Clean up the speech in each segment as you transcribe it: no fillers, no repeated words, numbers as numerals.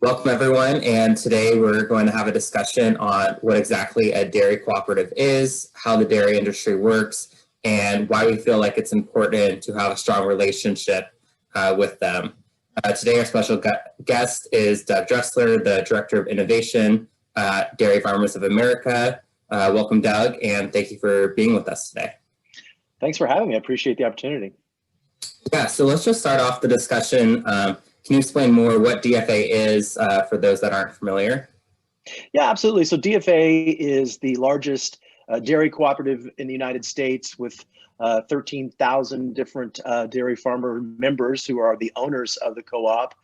Welcome everyone, and today we're going to have a discussion on what exactly a dairy cooperative is, how the dairy industry works, and why we feel like it's important to have a strong relationship with them. Today our special guest is Doug Dresslaer, the Director of Innovation at Dairy Farmers of America. Welcome Doug, and thank you for being with us today. Thanks for having me. I appreciate the opportunity. Yeah, so let's just start off the discussion. Can you explain more what DFA is for those that aren't familiar? Yeah, absolutely. So DFA is the largest dairy cooperative in the United States with 13,000 different dairy farmer members who are the owners of the co-op.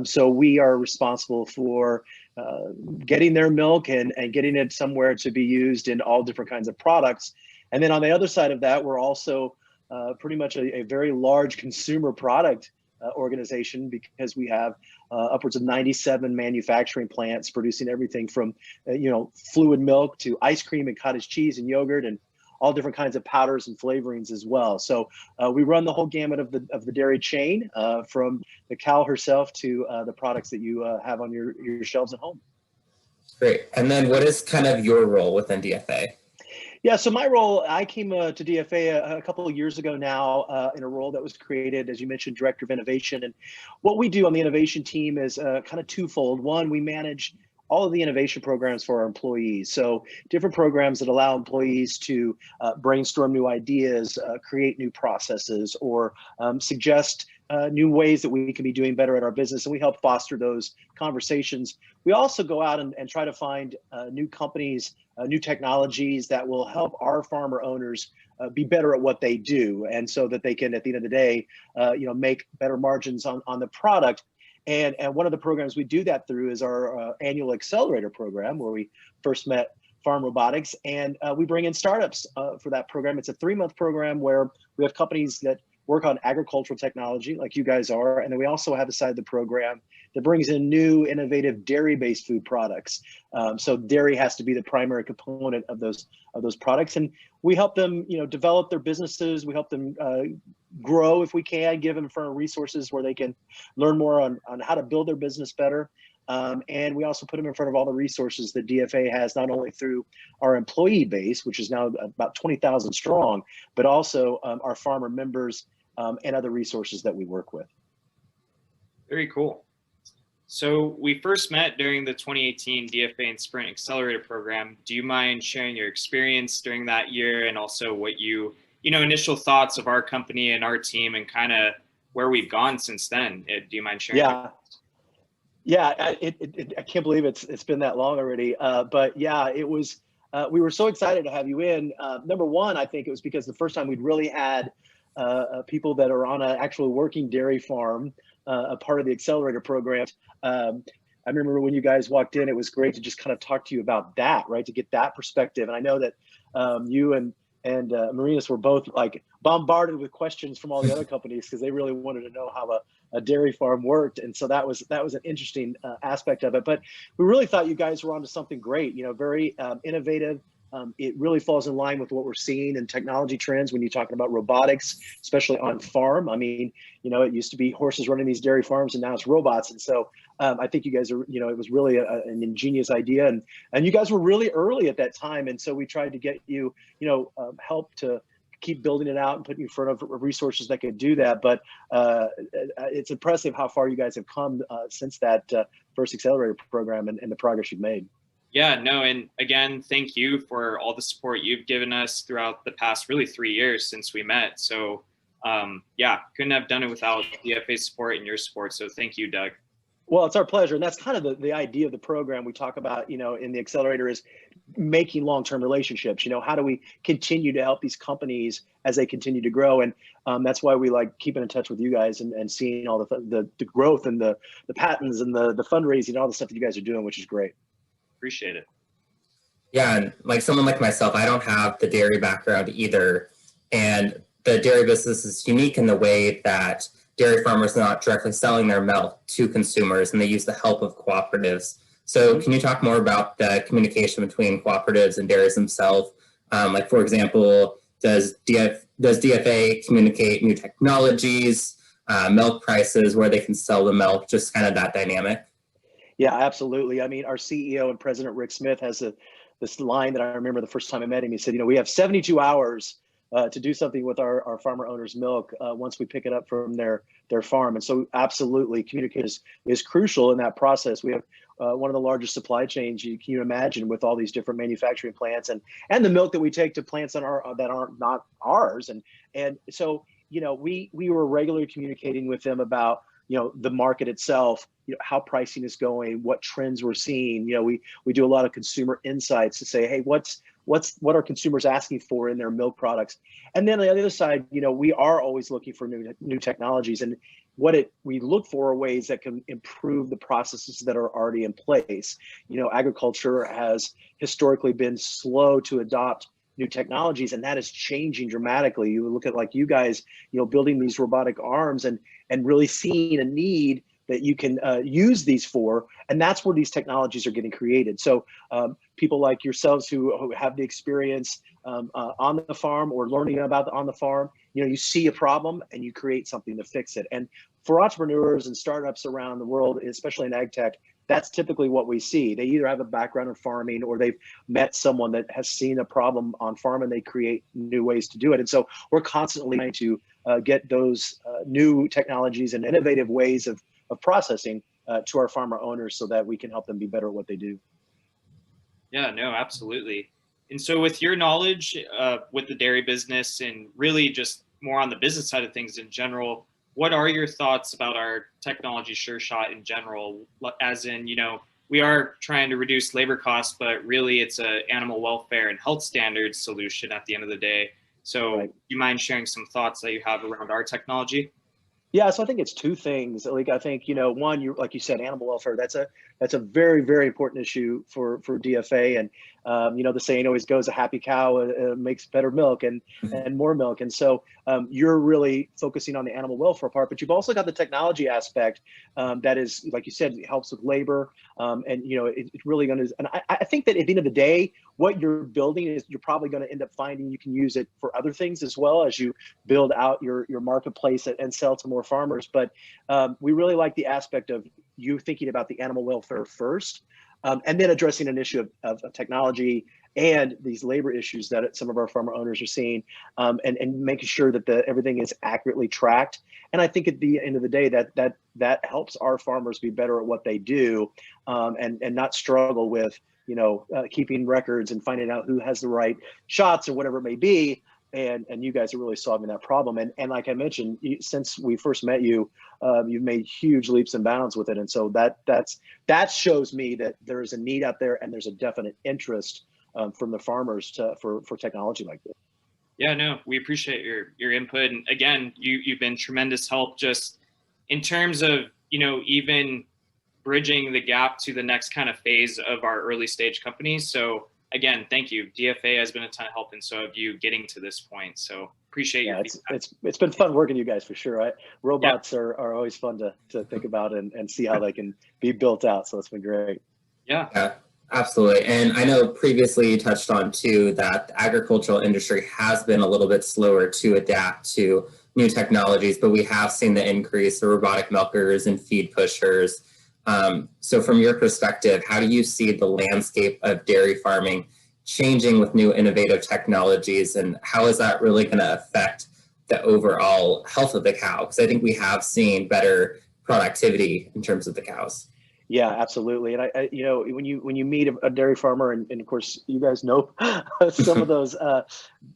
So we are responsible for getting their milk and getting it somewhere to be used in all different kinds of products. And then on the other side of that, we're also pretty much a very large consumer product organization, because we have upwards of 97 manufacturing plants producing everything from fluid milk to ice cream and cottage cheese and yogurt and all different kinds of powders and flavorings as well. So we run the whole gamut of the dairy chain, from the cow herself to the products that you have on your shelves at home. Great. And then what is kind of your role within DFA? Yeah, so my role, I came to DFA a couple of years ago now in a role that was created, as you mentioned, Director of Innovation. And what we do on the innovation team is kind of twofold. One, we manage all of the innovation programs for our employees. So different programs that allow employees to brainstorm new ideas, create new processes, or suggest new ways that we can be doing better at our business, and we help foster those conversations. We also go out and try to find new companies, new technologies that will help our farmer owners be better at what they do, and so that they can, at the end of the day, make better margins on the product. And one of the programs we do that through is our annual accelerator program, where we first met Pharm Robotics, and we bring in startups for that program. It's a 3-month program where we have companies that work on agricultural technology like you guys are. And then we also have a side of the program that brings in new innovative dairy-based food products. So dairy has to be the primary component of those products. And we help them, develop their businesses. We help them grow if we can, give them resources where they can learn more on how to build their business better. And we also put them in front of all the resources that DFA has, not only through our employee base, which is now about 20,000 strong, but also our farmer members and other resources that we work with. Very cool. So we first met during the 2018 DFA and Sprint Accelerator program. Do you mind sharing your experience during that year, and also what initial thoughts of our company and our team and kind of where we've gone since then? Do you mind sharing? Yeah, I can't believe it's been that long already. But yeah, it was. We were so excited to have you in. Number one, I think it was because the first time we'd really had people that are on an actual working dairy farm, a part of the accelerator program. I remember when you guys walked in, it was great to just kind of talk to you about that, right? To get that perspective. And I know that you and Marinas were both like bombarded with questions from all the other companies, because they really wanted to know how a dairy farm worked. And so that was an interesting aspect of it. But we really thought you guys were onto something great, very innovative. It really falls in line with what we're seeing in technology trends when you're talking about robotics, especially on farm. I mean, it used to be horses running these dairy farms, and now it's robots. And so I think you guys are, it was really an ingenious idea, and you guys were really early at that time. And so we tried to get you, help to keep building it out and putting you in front of resources that could do that. But it's impressive how far you guys have come since that first accelerator program and the progress you've made. Yeah, no, and again, thank you for all the support you've given us throughout the past really 3 years since we met. So yeah, couldn't have done it without DFA's support and your support. So thank you, Doug. Well, it's our pleasure. And that's kind of the idea of the program we talk about, in the accelerator, is making long-term relationships. How do we continue to help these companies as they continue to grow? And that's why we like keeping in touch with you guys and seeing all the growth and the patents and the fundraising and all the stuff that you guys are doing, which is great. Appreciate it. Yeah, and like someone like myself, I don't have the dairy background either. And the dairy business is unique in the way that dairy farmers are not directly selling their milk to consumers, and they use the help of cooperatives. So can you talk more about the communication between cooperatives and dairies themselves? Like, for example, does DFA communicate new technologies, milk prices, where they can sell the milk, just kind of that dynamic? Yeah, absolutely. I mean, our CEO and president, Rick Smith, has this line that I remember the first time I met him. He said, we have 72 hours to do something with our farmer owners' milk once we pick it up from their farm. And so absolutely, communication is crucial in that process. We have one of the largest supply chains you can imagine, with all these different manufacturing plants and the milk that we take to plants that aren't not ours. And so, we were regularly communicating with them about the market itself, how pricing is going, what trends we're seeing. We do a lot of consumer insights to say, hey, what are consumers asking for in their milk products? And then on the other side, we are always looking for new technologies, and we look for are ways that can improve the processes that are already in place. Agriculture has historically been slow to adopt new technologies, and that is changing dramatically. You look at, like, you guys, building these robotic arms and really seeing a need that you can use these for, and that's where these technologies are getting created. So people like yourselves who have the experience on the farm or learning about on the farm, you see a problem and you create something to fix it. And for entrepreneurs and startups around the world, especially in ag tech, that's typically what we see. They either have a background in farming or they've met someone that has seen a problem on farm and they create new ways to do it. And so we're constantly trying to get those new technologies and innovative ways of processing to our farmer owners so that we can help them be better at what they do. Yeah, no, absolutely. And so with your knowledge with the dairy business and really just more on the business side of things in general, what are your thoughts about our technology sure shot in general? As in, we are trying to reduce labor costs, but really it's a animal welfare and health standards solution at the end of the day. So Right. do you mind sharing some thoughts that you have around our technology? Yeah, so I think it's two things. Like, I think, one, like you said, animal welfare, that's a very, very important issue for DFA. And the saying always goes, a happy cow makes better milk and more milk. And so you're really focusing on the animal welfare part, but you've also got the technology aspect that is, like you said, it helps with labor. It's really going to, and I think that at the end of the day, what you're building is you're probably going to end up finding you can use it for other things as well as you build out your marketplace and sell to more farmers. But we really like the aspect of you thinking about the animal welfare first, and then addressing an issue of technology and these labor issues that some of our farmer owners are seeing, and making sure that everything is accurately tracked. And I think at the end of the day, that helps our farmers be better at what they do, and not struggle with keeping records and finding out who has the right shots or whatever it may be. And you guys are really solving that problem. And like I mentioned, since we first met you, you've made huge leaps and bounds with it. And so that shows me that there is a need out there and there's a definite interest from the farmers for technology like this. Yeah, no, we appreciate your input. And again, you've been tremendous help just in terms of, even bridging the gap to the next kind of phase of our early stage companies. So again, thank you. DFA has been a ton of help, and so have you getting to this point. So appreciate your feedback. It's been fun working with you guys for sure. Robots are always fun to think about and see how they can be built out. So it's been great. Yeah, absolutely. And I know previously you touched on too that the agricultural industry has been a little bit slower to adapt to new technologies, but we have seen the increase of robotic milkers and feed pushers. So from your perspective, how do you see the landscape of dairy farming changing with new innovative technologies, and how is that really going to affect the overall health of the cow? Because I think we have seen better productivity in terms of the cows. Yeah, absolutely. And I when you meet a dairy farmer, and of course you guys know some of those,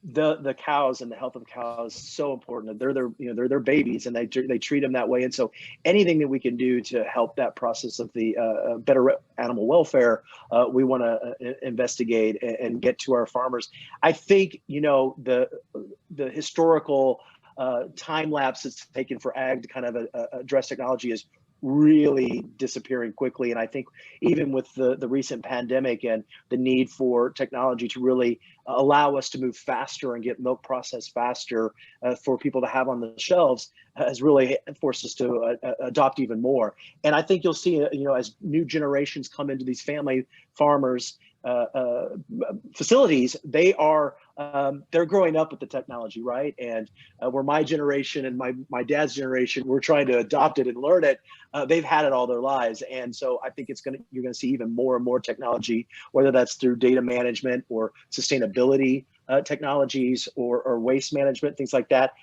the cows and the health of the cows is so important. They're their babies, and they treat them that way. And so anything that we can do to help that process of the better animal welfare, we want to investigate and get to our farmers. I think the historical time lapse it's taken for ag to kind of address technology is really disappearing quickly. And I think even with the recent pandemic and the need for technology to really allow us to move faster and get milk processed faster for people to have on the shelves has really forced us to adopt even more. And I think you'll see, as new generations come into these family farmers facilities, they are they're growing up with the technology, right? And where my generation and my dad's generation, we're trying to adopt it and learn it. They've had it all their lives, and so I think you're gonna see even more and more technology, whether that's through data management or sustainability technologies or waste management, things like that,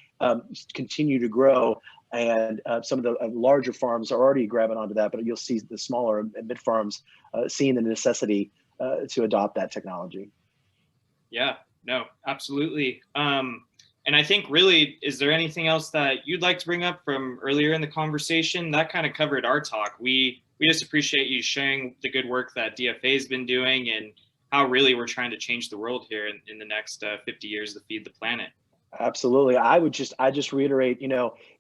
continue to grow. And some of the larger farms are already grabbing onto that, but you'll see the smaller and mid farms seeing the necessity to adopt that technology. Yeah, no, absolutely. And I think really, is there anything else that you'd like to bring up from earlier in the conversation? That kind of covered our talk. We just appreciate you sharing the good work that DFA has been doing and how really we're trying to change the world here in the next 50 years to feed the planet. Absolutely. I just reiterate,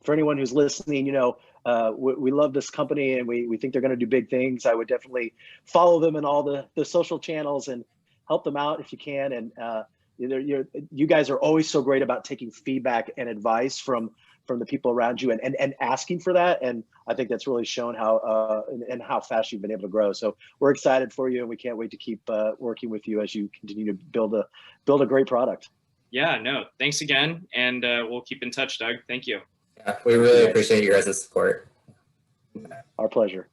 for anyone who's listening, we love this company and we think they're going to do big things. I would definitely follow them in all the social channels and help them out if you can. And you guys are always so great about taking feedback and advice from the people around you and asking for that. And I think that's really shown how and how fast you've been able to grow. So we're excited for you and we can't wait to keep working with you as you continue to build a great product. Yeah, no, thanks again. And we'll keep in touch, Doug. Thank you. Yeah, we really appreciate your guys' support. Our pleasure.